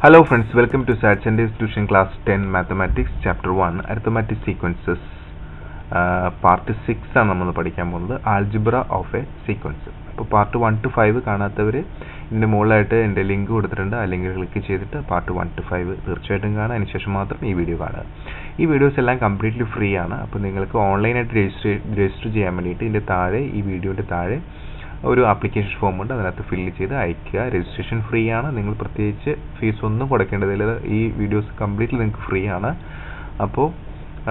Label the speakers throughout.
Speaker 1: Hello friends, welcome to Sat Chandis Tuition Class 10 Mathematics Chapter 1 Arithmetic Sequences Part 6 ആണ് നമ്മൾ പഠിക്കാൻ പോകുന്നത് Algebra of a Sequence. അപ്പോൾ part 1 to 5 കാണാത്തവർ ഇതിൻ്റെ മുകളിലായിട്ട് എൻ്റെ ലിങ്ക് കൊടുത്തിട്ടുണ്ട്. ആ ലിങ്ക് ക്ലിക്ക് ചെയ്തിട്ട് പാർട്ട് 1 to 5 തീർച്ചയായിട്ടും കാണുക. അതിനുശേഷം മാത്രം ഈ വീഡിയോ കാണുക. ഈ വീഡിയോസ് എല്ലാം കംപ്ലീറ്റ്ലി ഫ്രീ ആണ്. അപ്പോൾ നിങ്ങൾക്ക് ഓൺലൈനായിട്ട് രജിസ്റ്റർ ചെയ്യാൻ വേണ്ടിയിട്ട് ഇതിൻ്റെ താഴെ ഈ വീഡിയോൻ്റെ താഴെ ഒരു ആപ്ലിക്കേഷൻ ഫോം ഉണ്ട്. അതിനകത്ത് ഫില്ല് ചെയ്ത് അയക്കുക. രജിസ്ട്രേഷൻ ഫ്രീ ആണ്. നിങ്ങൾ പ്രത്യേകിച്ച് ഫീസ് ഒന്നും കൊടുക്കേണ്ടതില്ല. ഈ വീഡിയോസ് കംപ്ലീറ്റ്ലി നിങ്ങൾക്ക് ഫ്രീ ആണ്. അപ്പോൾ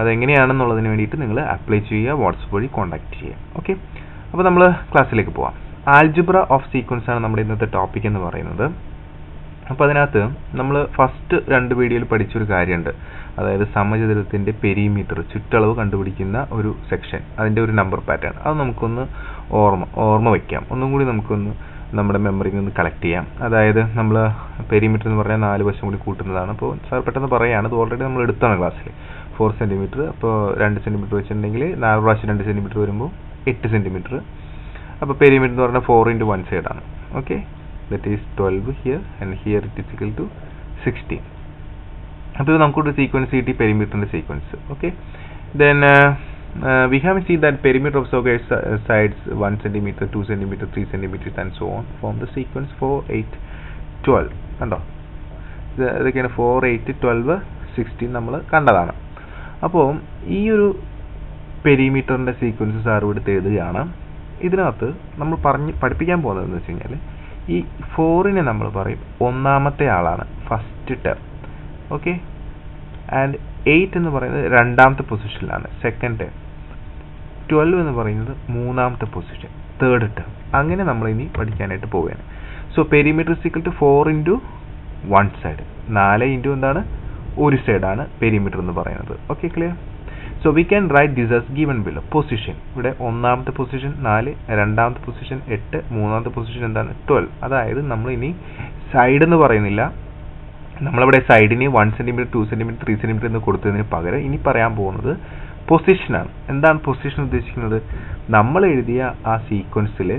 Speaker 1: അതെങ്ങനെയാണെന്നുള്ളതിന് വേണ്ടിയിട്ട് നിങ്ങൾ അപ്ലൈ ചെയ്യുക, വാട്സപ്പ് വഴി കോൺടാക്ട് ചെയ്യുക. ഓക്കെ, അപ്പോൾ നമ്മൾ ക്ലാസ്സിലേക്ക് പോവാം. ആൽജിബ്ര ഓഫ് സീക്വൻസ് ആണ് നമ്മുടെ ഇന്നത്തെ ടോപ്പിക് എന്ന് പറയുന്നത്. അപ്പോൾ അതിനകത്ത് നമ്മൾ ഫസ്റ്റ് 2 വീഡിയോയിൽ പഠിച്ചൊരു കാര്യമുണ്ട്. അതായത് സമചതുരത്തിൻ്റെ പെരിമീറ്റർ, ചുറ്റളവ് കണ്ടുപിടിക്കുന്ന ഒരു സെക്ഷൻ, അതിൻ്റെ ഒരു നമ്പർ പാറ്റേൺ. അത് നമുക്കൊന്ന് ഓർമ്മ വയ്ക്കാം. ഒന്നും കൂടി നമുക്കൊന്ന് നമ്മുടെ മെമ്മറിയിൽ നിന്ന് കളക്ട് ചെയ്യാം. അതായത് നമ്മൾ പെരിമീറ്റർ എന്ന് പറഞ്ഞാൽ 4 വശം കൂടി കൂട്ടുന്നതാണ്. അപ്പോൾ സാർ പെട്ടെന്ന് പറയുകയാണ്, ഇത് ഓൾറെഡി നമ്മൾ എടുത്താണ് ക്ലാസ്സിൽ. 4 സെൻറ്റിമീറ്റർ, അപ്പോൾ 2 സെൻറ്റിമീറ്റർ വെച്ചിട്ടുണ്ടെങ്കിൽ 4 പ്രാവശ്യം 2 സെൻറ്റിമീറ്റർ വരുമ്പോൾ 8 സെൻറ്റിമീറ്റർ. അപ്പോൾ പെരിമീറ്റർ എന്ന് പറഞ്ഞാൽ 4 into 1 സൈഡാണ്. Okay, that is 12 here and here it is equal to 16. അപ്പോൾ ഇത് നമുക്കൊരു സീക്വൻസ് കിട്ടി, പെരിമീറ്ററിൻ്റെ sequence. Okay, then we have seen that perimeter of sides 1 centimeter, 2 centimeter, 3 centimeters and so on form the sequence 4, 8, 12. കണ്ടോ, ഇതൊക്കെയാണ് 4, 8, 12, 16 നമ്മൾ കണ്ടതാണ്. അപ്പോൾ ഈ ഒരു പെരിമീറ്ററിൻ്റെ സീക്വൻസ് സാർ എടുത്ത് എഴുതുകയാണ്. ഇതിനകത്ത് നമ്മൾ പഠിപ്പിക്കാൻ പോകുന്നതെന്ന് വെച്ച് കഴിഞ്ഞാൽ ഈ 4നെ നമ്മൾ പറയും ഒന്നാമത്തെ ആളാണ്, ഫസ്റ്റ് ടേം. ഓക്കെ, ആൻഡ് 8 എന്ന് പറയുന്നത് 2ാമത്തെ പൊസിഷനിലാണ്, സെക്കൻഡ് ടേം. 12 എന്ന് പറയുന്നത് 3ാമത്തെ പൊസിഷൻ, തേർഡ് ടേം. അങ്ങനെ നമ്മൾ ഇനി പഠിക്കാനായിട്ട് പോവുകയാണ്. So perimeter is equal to 4 into 1 side, 4 into എന്താണ്, ഒരു സൈഡാണ് പെരിമീറ്റർ എന്ന് പറയുന്നത്. Okay, clear? So we can write this as given below. Position ഇവിടെ 1ാമത്തെ പൊസിഷൻ 4, 2ാമത്തെ പൊസിഷൻ 8, 3ാമത്തെ പൊസിഷൻ എന്താണ്, 12. അതായത് നമ്മൾ ഇനി സൈഡ് എന്ന് പറയുന്നില്ല, നമ്മളിവിടെ സൈഡിന് 1 സെൻറ്റിമീറ്റർ, 2 സെൻറ്റിമീറ്റർ, 3 സെൻറ്റിമീറ്റർ എന്ന് കൊടുത്തതിന് പകരം ഇനി പറയാൻ പോകുന്നത് പൊസിഷനാണ്. എന്താണ് പൊസിഷൻ ഉദ്ദേശിക്കുന്നത്? നമ്മൾ എഴുതിയ ആ സീക്വൻസിൽ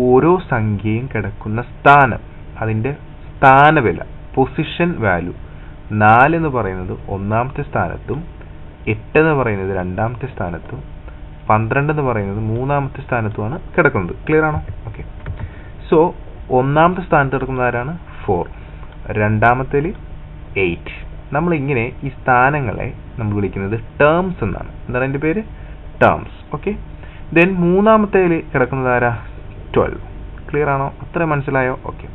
Speaker 1: ഓരോ സംഖ്യയും കിടക്കുന്ന സ്ഥാനം, അതിൻ്റെ സ്ഥാനവില, പൊസിഷൻ വാല്യൂ. 4 എന്ന് പറയുന്നത് 1ാമത്തെ സ്ഥാനത്തും, 8 എന്ന് പറയുന്നത് 2ാമത്തെ സ്ഥാനത്തും, 12 എന്ന് പറയുന്നത് 3ാമത്തെ സ്ഥാനത്തുമാണ് കിടക്കുന്നത്. ക്ലിയർ ആണോ? ഓക്കെ, സോ 1ാമത്തെ സ്ഥാനത്ത് കിടക്കുന്ന ആരാണ്? 4. 2ാമത്തേൽ 8. നമ്മളിങ്ങനെ ഈ സ്ഥാനങ്ങളെ നമ്മൾ വിളിക്കുന്നത് ടേംസ് എന്നാണ്. എന്താണ് അതിൻ്റെ പേര്? ടേംസ്. ഓക്കെ, ദെൻ 3ാമത്തേൽ കിടക്കുന്നത് ആരാ? 12. ക്ലിയർ ആണോ? അത്ര മനസ്സിലായോ? ഓക്കെ,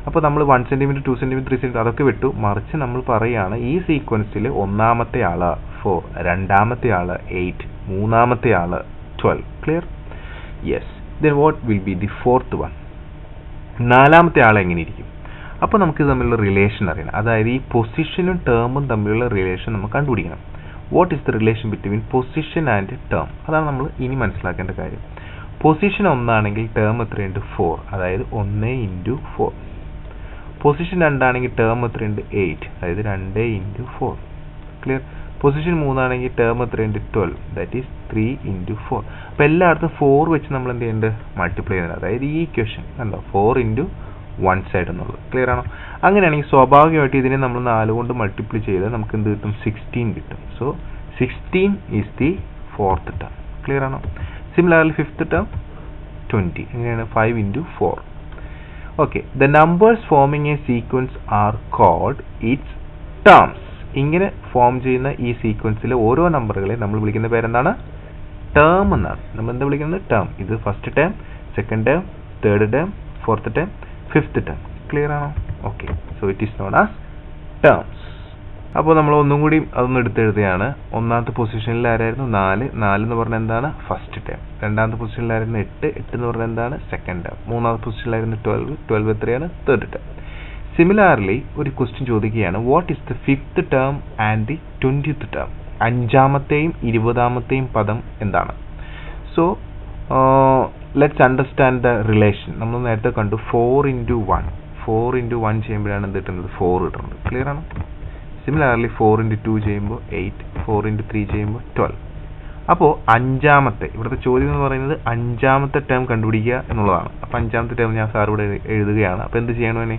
Speaker 1: അപ്പോൾ നമ്മൾ 1 സെൻറ്റിമീറ്റർ, 2 സെൻറ്റിമീറ്റർ, 3 സെൻറ്റിമീറ്റർ അതൊക്കെ വിട്ടു. മറിച്ച് നമ്മൾ പറയുകയാണ് ഈ സീക്വൻസിൽ 1ാമത്തെ ആള് 4, 2ാമത്തെ ആള് 8, 3ാമത്തെ ആള് 12. Clear? Yes. Then what will be the 4th one? 4ാമത്തെ ആൾ എങ്ങനെ ഇരിക്കും? അപ്പോൾ നമുക്ക് തമ്മിലുള്ള റിലേഷൻ അറിയണം. അതായത് ഈ പൊസിഷനും ടേമും തമ്മിലുള്ള റിലേഷൻ നമുക്ക് കണ്ടുപിടിക്കണം. What is the relation between position and term? അതാണ് നമ്മൾ ഇനി മനസ്സിലാക്കേണ്ട കാര്യം. പൊസിഷൻ 1 ആണെങ്കിൽ ടേം എത്രയുണ്ട്? 4. അതായത് 1 into 4. പൊസിഷൻ 2 ആണെങ്കിൽ ടേം എത്രയുണ്ട്? 8. അതായത് 2 into 4. ക്ലിയർ? പൊസിഷൻ 3 ആണെങ്കിൽ ടേം എത്രയുണ്ട്? 12. That is 3 into 4. അപ്പോൾ എല്ലായിടത്തും 4 വെച്ച് നമ്മൾ എന്ത് ചെയ്യുന്നുണ്ട്? മൾട്ടിപ്ലൈ ചെയ്യുന്നത്. അതായത് ഈ ഇക്വേഷൻ കണ്ടോ, 4 into 1 സൈഡ് എന്നുള്ളത്. ക്ലിയർ ആണോ? അങ്ങനെയാണെങ്കിൽ സ്വാഭാവികമായിട്ട് ഇതിനെ നമ്മൾ 4 കൊണ്ട് മൾട്ടിപ്ലൈ ചെയ്താൽ നമുക്ക് എന്ത് കിട്ടും? 16 കിട്ടും. So 16 is the 4th term. Clear ആണോ? Similarly 5th term 20. എങ്ങനെയാണ്? 5 into 4. Okay, the numbers forming a sequence are called its terms. ഇങ്ങനെ ഫോം ചെയ്യുന്ന ഈ സീക്വൻസിലെ ഓരോ നമ്പറുകളെ നമ്മൾ വിളിക്കുന്ന പേരെന്താണ്? ടേം എന്നാണ്. നമ്മൾ എന്താ വിളിക്കുന്നത്? ടേം. ഇത് first term, second term, third term, 4th term, 5th term. Clear ആണോ? Okay, so it is known as terms. അപ്പോൾ നമ്മൾ ഒന്നും കൂടി അതൊന്നും എടുത്തെഴുതുകയാണ്. 1ാമത്തെ പൊസിഷനിൽ ആരായിരുന്നു? 4. 4 എന്ന് പറഞ്ഞാൽ എന്താണ്? First term. 2ാമത്തെ പൊസിഷനിലായിരുന്നു 8. 8 എന്ന് പറഞ്ഞാൽ എന്താണ്? Second term. 3ാമത്തെ പൊസിഷനിലായിരുന്നു 12. 12 എത്രയാണ്? Third term. സിമിലാർലി ഒരു ക്വസ്റ്റ്യൻ ചോദിക്കുകയാണ്, what is the 5th term and the 20th term? 5ാമത്തെയും 20ാമത്തെയും പദം എന്താണ്? So let's understand the relation. നമ്മൾ നേരത്തെ കണ്ടു 4 into 1. 4 into 1 ചെയ്യുമ്പോഴാണ് എന്ത് കിട്ടുന്നത്? 4 കിട്ടുന്നത്. ക്ലിയർ ആണോ? സിമിലർലി 4 into 2 ചെയ്യുമ്പോൾ 8, 4 into 3 ചെയ്യുമ്പോൾ 12. അപ്പോൾ 5ാമത്തെ, ഇവിടുത്തെ ചോദ്യം എന്ന് പറയുന്നത് 5ാമത്തെ ടേം കണ്ടുപിടിക്കുക എന്നുള്ളതാണ്. അപ്പോൾ 5ാമത്തെ ടേം ഞാൻ സാർ ഇവിടെ എഴുതുകയാണ്. അപ്പോൾ എന്ത് ചെയ്യണം?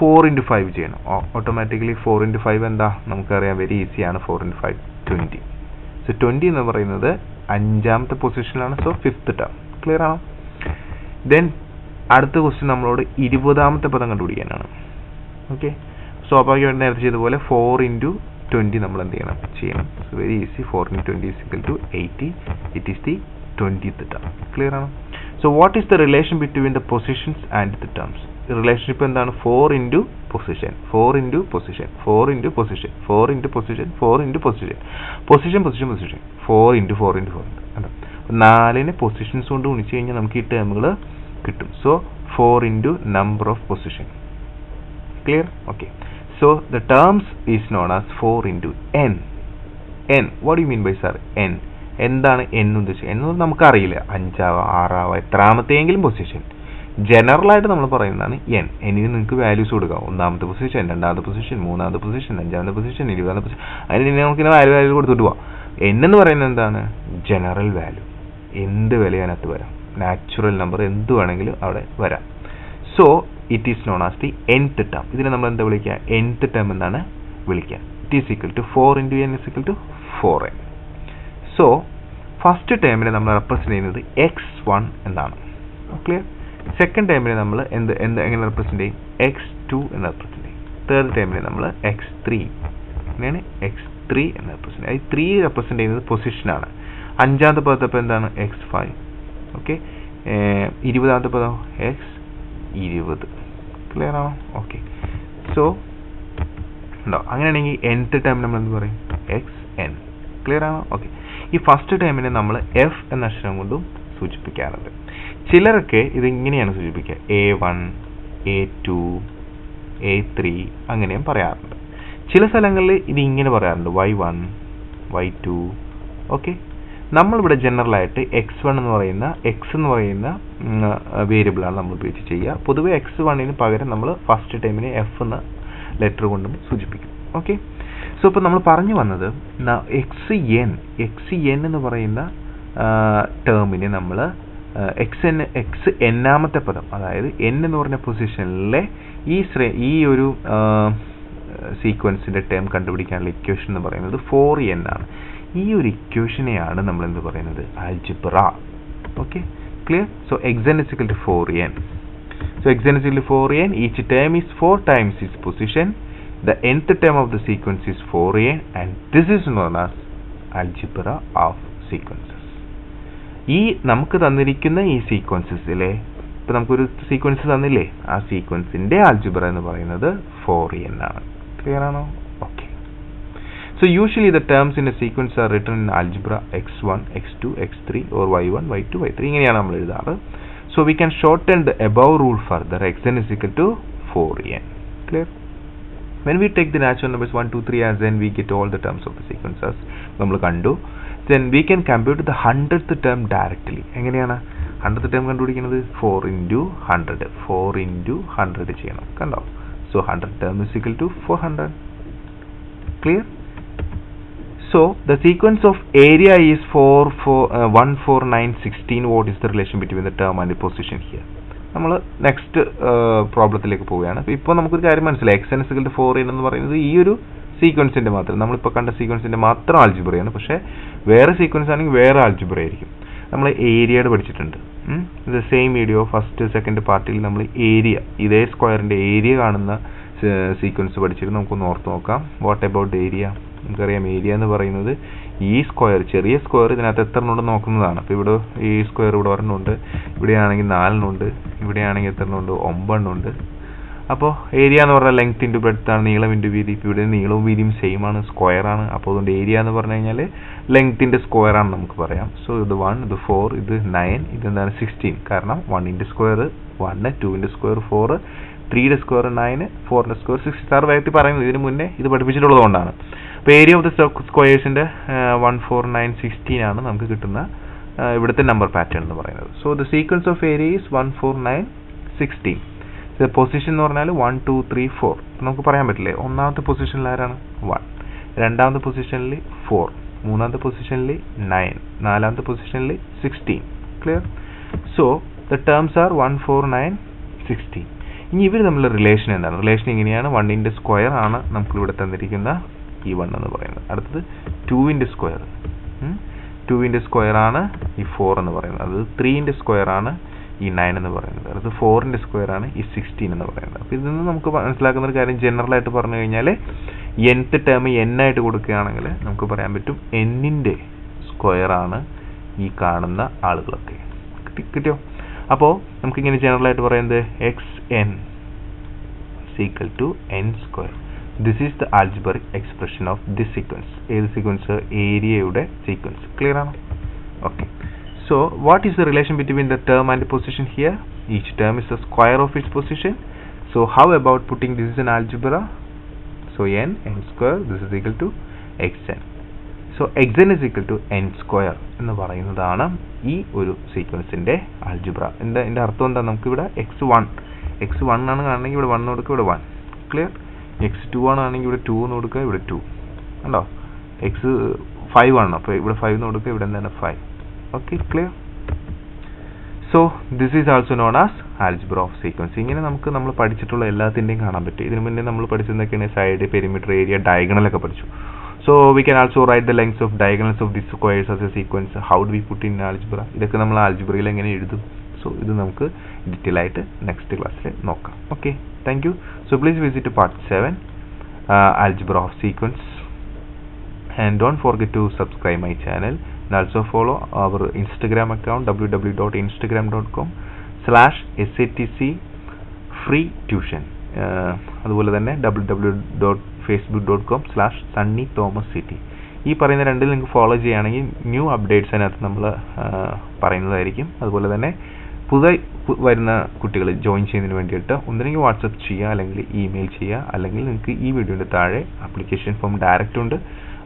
Speaker 1: 4 into 5 ചെയ്യണം. ഓട്ടോമാറ്റിക്കലി 4 into 5 എന്താ നമുക്കറിയാം, വെരി ഈസിയാണ്. 4 into 5 20. സോ 20 എന്ന് പറയുന്നത് 5ാമത്തെ പൊസിഷനിലാണ്. So 5th term. ക്ലിയർ ആണോ? ദെൻ അടുത്ത ക്വസ്റ്റ്യൻ നമ്മളോട് 20ാമത്തെ പദം കണ്ടുപിടിക്കാനാണ്. ഓക്കെ, സ്വാഭാവികമായിട്ട് നേരത്തെ ചെയ്തതുപോലെ 4 into 20 നമ്മൾ എന്ത് ചെയ്യണം. So very easy. 4 into 20 is equal to 80. It is the 20th term. Clear ആണോ? So what is the relation between the positions and the terms? Relationship എന്താണ്? 4 into position, 4 into position, 4 into position, 4 into position, 4 into position, position position position, 4 into 4 into 4. അല്ല, 4നെ positions കൊണ്ട് ഗുണിച്ച് കഴിഞ്ഞാൽ നമുക്ക് ഈ ടേമുകൾ കിട്ടും. So 4 into number of position. Clear? Okay. So the terms is known as 4 into n. n. What do you mean by sir? n. എന്താണ് n ഉദ്ദേശിച്ചത്? എന്നൊന്നും നമുക്കറിയില്ല. 5ആവോ 6ആവോ എത്രാമത്തെയെങ്കിലും പൊസിഷൻ. ജനറൽ ആയിട്ട് നമ്മൾ പറയുന്നതാണ് n. എന്നിന് നിങ്ങൾക്ക് വാല്യൂസ് കൊടുക്കാം. 1ാമത്തെ പൊസിഷൻ, 2ാമത്തെ പൊസിഷൻ, 3ാമത്തെ പൊസിഷൻ, 5ാമത്തെ പൊസിഷൻ, 20ാമത്തെ പൊസിഷൻ. അതിന് നമുക്ക് വാല്യൂ കൊടുത്തിട്ട് പോവാം. n എന്ന് പറയുന്നത് എന്താണ്? General value. എന്ത് വില അതിനകത്ത് വരാം. നാച്ചുറൽ നമ്പർ എന്ത് വേണമെങ്കിലും അവിടെ വരാം. So it is known as the nth term. ഇതിനെ നമ്മൾ എന്താ വിളിക്കുക? nth ടേം എന്നാണ് വിളിക്കുക. It is equal to 4 into n is equal to 4n. So first ടേമിനെ നമ്മൾ റെപ്രസെന്റ് ചെയ്യുന്നത് x1 എന്നാണ്. ക്ലിയർ? സെക്കൻഡ് ടേമിനെ നമ്മൾ എങ്ങനെ റെപ്രസെന്റ് ചെയ്യും? x2 എന്ന് റെപ്രസെന്റ് ചെയ്യും. തേർഡ് ടേമിനെ നമ്മൾ x3 അങ്ങനെയാണ് x3 എന്ന് റെപ്രസെന്റ് ചെയ്യും. ഈ 3 റെപ്രസെന്റ് ചെയ്യുന്നത് പൊസിഷനാണ്. 5ാമത്തെ പദത്തപ്പം എന്താണ്? x5. ഓക്കെ, 20ാമത്തെ പദം x20. ക്ലിയർ ആണോ? ഓക്കെ, സോ ഉണ്ടോ? അങ്ങനെയാണെങ്കിൽ nth ടേം നമ്മൾ എന്ത് പറയും? xn. ക്ലിയർ ആണോ? ഓക്കെ, ഈ ഫസ്റ്റ് ടേമിനെ നമ്മൾ f എന്ന അക്ഷരം കൊണ്ടും സൂചിപ്പിക്കാറുണ്ട്. ചിലരൊക്കെ ഇത് ഇങ്ങനെയാണ് സൂചിപ്പിക്കുക, a1, a2, a3 അങ്ങനെയും പറയാറുണ്ട്. ചില സ്ഥലങ്ങളിൽ ഇത് ഇങ്ങനെ പറയാറുണ്ട്, y1, y2. ഓക്കെ, നമ്മളിവിടെ ജനറൽ ആയിട്ട് x1 എന്ന് പറയുന്ന വേരിയബിളാണ് നമ്മൾ ഉപയോഗിച്ച് ചെയ്യുക. പൊതുവെ x1ന് പകരം നമ്മൾ ഫസ്റ്റ് ടൈമിനെ f എന്ന ലെറ്റർ കൊണ്ടും സൂചിപ്പിക്കും. ഓക്കെ, സോ ഇപ്പോൾ നമ്മൾ പറഞ്ഞു വന്നത് xn എന്ന് പറയുന്ന ടേമിനെ നമ്മൾ xnാമത്തെ പദം, അതായത് n എന്ന് പറഞ്ഞ പൊസിഷനിലെ ഈ ഒരു സീക്വൻസിന്റെ ടേം കണ്ടുപിടിക്കാനുള്ള ഇക്വേഷൻ എന്ന് പറയുന്നത് 4n ആണ്. ഈ ഒരു ഇക്വേഷനെയാണ് നമ്മൾ എന്ത് പറയുന്നത്? Algebra. Okay, clear? So xn is equal to 4n. So xn is equal to 4n. Each term is 4 times its position. The nth term of the sequence is 4n, and this is known as algebra of sequences. ഈ നമുക്ക് തന്നിരിക്കുന്ന ഈ സീക്വൻസസിലെ ഇപ്പൊ നമുക്കൊരു sequence തന്നില്ലേ, ആ സീക്വൻസിന്റെ algebra എന്ന് പറയുന്നത് 4n ആണ്. ക്ലിയർ ആണോ? Okay, so usually the terms in a sequence are written in algebra x1, x2, x3 or y1, y2, y3 ഇങ്ങനെയാണ് നമ്മൾ എഴുതാറ്. So we can shorten the above rule further. xn is equal to 4n. Clear? When we take the natural numbers 1, 2, 3 as n, we get all the terms of the sequences. നമ്മൾ കണ്ടു. Then we can compute the 100th term directly. എങ്ങനെയാണ് 100th term കണ്ടുപിടിക്കുന്നത്? 4 into 100. 4 into 100 ചെയ്യണം. കണ്ടോ? So 100 term is equal to 400. Clear? So the sequence of area is 1, 4, 9, 16. What is the relation between the term and the position here? നമ്മൾ next പ്രോബ്ലത്തിലേക്ക് പോവുകയാണ്. അപ്പോൾ ഇപ്പോൾ നമുക്കൊരു കാര്യം മനസ്സിലായി, xn is equal to 4n എന്ന് പറയുന്നത് ഈ ഒരു സീക്വൻസിന്റെ മാത്രം, നമ്മളിപ്പോൾ കണ്ട സീക്വൻസിന്റെ മാത്രം ആൽജിബ്രയാണ്. പക്ഷേ വേറെ സീക്വൻസ് ആണെങ്കിൽ വേറെ ആൽജിബ്ര ആയിരിക്കും. നമ്മൾ ഏരിയയുടെ പഠിച്ചിട്ടുണ്ട്. ഇത് സെയിം വീഡിയോ ഫസ്റ്റ് സെക്കൻഡ് പാർട്ടിൽ നമ്മൾ ഏരിയ, ഇതേ സ്ക്വയറിന്റെ ഏരിയ കാണുന്ന സീക്വൻസ് പഠിച്ചിട്ട് നമുക്കൊന്ന് ഓർത്ത് നോക്കാം. What about area? നമുക്കറിയാം ഏരിയ എന്ന് പറയുന്നത് ഈ സ്ക്വയർ, ചെറിയ സ്ക്വയർ ഇതിനകത്ത് എത്ര ഉണ്ടെന്ന് നോക്കുന്നതാണ്. അപ്പോൾ ഇവിടെ ഈ സ്ക്വയർ ഇവിടെ ഒരെണ്ണമുണ്ട്, ഇവിടെയാണെങ്കിൽ 4 ഉണ്ട്, ഇവിടെയാണെങ്കിൽ എത്ര ഉണ്ട്? 9 ഉണ്ട്. അപ്പോൾ ഏരിയ എന്ന് പറഞ്ഞാൽ ലെങ്ത് ഇൻറ്റു ബ്രെഡ്ത്ത് ആണ്, നീളം ഇൻറ്റു വീതി. ഇപ്പോൾ ഇവിടെ നീളവും വീതിയും സെയിം ആണ്, സ്ക്വയർ ആണ്. അപ്പോൾ അതുകൊണ്ട് ഏരിയ എന്ന് പറഞ്ഞു കഴിഞ്ഞാൽ ലെങ്ത്തിന്റെ സ്ക്വയർ ആണ് നമുക്ക് പറയാം. സോ ഇത് 1, ഇത് 4, ഇത് 9, ഇതെന്താണ് 16. കാരണം 1ന്റെ സ്ക്വയർ 1, 2ന്റെ സ്ക്വയർ 4, 3യുടെ സ്ക്വയർ 9, 4ന്റെ സ്ക്വയർ 6. സാർ വേഗത്തിൽ പറയുന്നത് ഇതിന് മുന്നേ ഇത് പഠിപ്പിച്ചിട്ടുള്ളത് കൊണ്ടാണ്. അപ്പോൾ ഏരിയ ഓഫ് ദ സ്ക്വയേഴ്സിന്റെ 1, 4, 9, 16 ആണ് നമുക്ക് കിട്ടുന്ന ഇവിടുത്തെ നമ്പർ പാറ്റേൺ എന്ന് പറയുന്നത്. So the sequence of area is 1, 4, 9, 16. Position എന്ന് പറഞ്ഞാൽ 1, 2, 3, 4. നമുക്ക് പറയാൻ പറ്റില്ലേ, ഒന്നാമത്തെ പൊസിഷനിൽ ആരാണ്? 1, രണ്ടാമത്തെ പൊസിഷനിൽ 4, മൂന്നാമത്തെ പൊസിഷനിൽ 9, നാലാമത്തെ പൊസിഷനിൽ 16. Clear? So the terms R 1, 4, 9, 16. ഇനി ഇവർ തമ്മിലുള്ള റിലേഷൻ എന്താണ്? റിലേഷൻ ഇങ്ങനെയാണ്. 1ന്റെ സ്ക്വയർ ആണ് നമുക്കിവിടെ തന്നിരിക്കുന്ന ഈ 1 എന്ന് പറയുന്നത്. അടുത്തത് 2ന്റെ സ്ക്വയർ, 2ന്റെ സ്ക്വയർ ആണ് ഈ 4 എന്ന് പറയുന്നത്. അത് 3ന്റെ സ്ക്വയർ ആണ് ഈ 9 എന്ന് പറയുന്നത്. അടുത്ത് 4ന്റെ സ്ക്വയർ ആണ് ഈ 16 എന്ന് പറയുന്നത്. അപ്പോൾ ഇതിൽ നിന്ന് നമുക്ക് മനസ്സിലാക്കുന്ന ഒരു കാര്യം, ജനറൽ ആയിട്ട് പറഞ്ഞു കഴിഞ്ഞാൽ nth ടേം n ആയിട്ട് കൊടുക്കുകയാണെങ്കിൽ നമുക്ക് പറയാൻ പറ്റും n-ന്റെ സ്ക്വയർ ആണ് ഈ കാണുന്ന ആളുകളൊക്കെ. കിട്ടിയോ? അപ്പോൾ നമുക്കിങ്ങനെ ജനറൽ ആയിട്ട് പറയുന്നത് xn is equal to n square. This is the algebraic expression of this sequence. ഏത് സീക്വൻസ്? ഏരിയയുടെ സീക്വൻസ്. ക്ലിയർ ആണോ? Okay. So what is the relation between the term and the position here? Each term is the square of its position. So how about putting this in algebra? So n square, this is equal to xn. So xn is equal to n square എന്ന് പറയുന്നതാണ് ഈ ഒരു സീക്വൻസിന്റെ algebra. ഇതിന്റെ അർത്ഥം എന്താ? നമുക്ക് ഇവിടെ x1 ആണ് കാണണമെങ്കിൽ ഇവിടെ 1 കൊടുക്കുക, ഇവിടെ 1. ക്ലിയർ? x2 ആണെങ്കിൽ ഇവിടെ 2 എന്ന് കൊടുക്കുക, ഇവിടെ 2. കണ്ടോ? x5 ആണ്, അപ്പോൾ ഇവിടെ 5 എന്ന് കൊടുക്കുക, ഇവിടെ എന്താണ് 5. Okay, clear? So this is also known as algebra of sequence. ഇങ്ങനെ നമുക്ക് നമ്മൾ പഠിച്ചിട്ടുള്ള എല്ലാത്തിൻ്റെയും കാണാൻ പറ്റും. ഇതിനു മുന്നേ നമ്മൾ പഠിച്ചതൊക്കെയാണ് സൈഡ്, പെരിമീറ്റർ, ഏരിയ, ഡയഗണൽ ഒക്കെ പഠിച്ചു. So we can also write the lengths of diagonals of these squares as a sequence. How do we put in algebra? ഇതൊക്കെ നമ്മൾ ആൽജിബ്രയിൽ എങ്ങനെ എഴുതും? സോ ഇത് നമുക്ക് ഡീറ്റെയിൽ ആയിട്ട് നെക്സ്റ്റ് ക്ലാസ്സിൽ നോക്കാം. Okay, thank you. So please visit part 7 algebra of sequence, and don't forget to subscribe my channel and also follow our Instagram account www.instagram.com/satcfreetuition. അതുപോലെ തന്നെ www.facebook.com/sunnythomasct. ഈ പറയുന്ന രണ്ടിൽ നിങ്ങൾക്ക് ഫോളോ ചെയ്യുകയാണെങ്കിൽ ന്യൂ അപ്ഡേറ്റ്സ് അതിനകത്ത് നമ്മൾ പറയുന്നതായിരിക്കും. അതുപോലെ തന്നെ പുതിയ വരുന്ന കുട്ടികൾ ജോയിൻ ചെയ്യുന്നതിന് വേണ്ടിയിട്ട് ഒന്നില്ലെങ്കിൽ വാട്സപ്പ് ചെയ്യുക, അല്ലെങ്കിൽ ഇമെയിൽ ചെയ്യുക, അല്ലെങ്കിൽ നിങ്ങൾക്ക് ഈ വീഡിയോയുടെ താഴെ ആപ്ലിക്കേഷൻ ഫോം ഡയറക്റ്റ് ഉണ്ട്,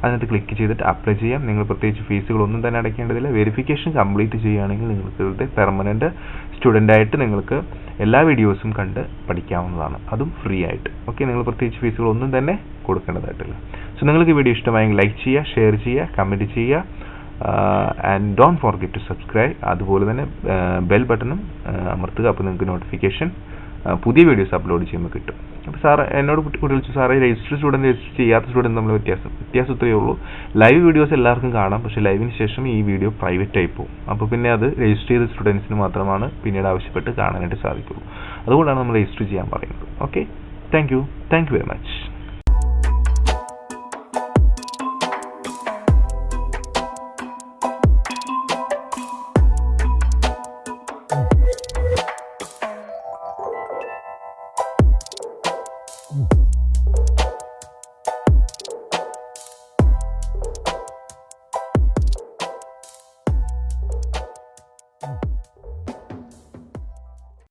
Speaker 1: അതിനകത്ത് ക്ലിക്ക് ചെയ്തിട്ട് അപ്ലൈ ചെയ്യാം. നിങ്ങൾ പ്രത്യേകിച്ച് ഫീസുകളൊന്നും തന്നെ അടയ്ക്കേണ്ടതില്ല. വെരിഫിക്കേഷൻ കംപ്ലീറ്റ് ചെയ്യുകയാണെങ്കിൽ നിങ്ങൾക്ക് പെർമനൻറ്റ് സ്റ്റുഡൻ്റ് ആയിട്ട് നിങ്ങൾക്ക് എല്ലാ വീഡിയോസും കണ്ട് പഠിക്കാവുന്നതാണ്, അതും ഫ്രീ ആയിട്ട്. ഓക്കെ, നിങ്ങൾ പ്രത്യേകിച്ച് ഫീസുകളൊന്നും തന്നെ കൊടുക്കേണ്ടതായിട്ടില്ല. സോ നിങ്ങൾക്ക് വീഡിയോ ഇഷ്ടമായെങ്കിൽ ലൈക്ക് ചെയ്യുക, ഷെയർ ചെയ്യുക, കമൻറ്റ് ചെയ്യുക, and don't forget to subscribe. അതുപോലെ തന്നെ ബെൽ ബട്ടണും അമർത്തുക. അപ്പോൾ നിങ്ങൾക്ക് നോട്ടിഫിക്കേഷൻ പുതിയ വീഡിയോസ് അപ്ലോഡ് ചെയ്യുമ്പോൾ കിട്ടും. അപ്പോൾ സാർ എന്നോട് കുട്ടികൾ ചോദിച്ചു, സാറേ രജിസ്റ്റർ സ്റ്റുഡൻറ്റ് രജിസ്റ്റർ ചെയ്യാത്ത സ്റ്റുഡൻറ്റ് തമ്മിൽ വ്യത്യാസം ഇത്രയേ ഉള്ളൂ. ലൈവ് വീഡിയോസ് എല്ലാവർക്കും കാണാം, പക്ഷേ ലൈവിന് ശേഷം ഈ വീഡിയോ പ്രൈവറ്റ് ആയി പോകും. അപ്പോൾ പിന്നെ അത് രജിസ്റ്റർ ചെയ്ത സ്റ്റുഡൻസിന് മാത്രമാണ് പിന്നീട് ആവശ്യപ്പെട്ട് കാണാനായിട്ട് സാധിക്കുള്ളൂ. അതുകൊണ്ടാണ് നമ്മൾ രജിസ്റ്റർ ചെയ്യാൻ പറയുന്നത്. Okay, thank you very much.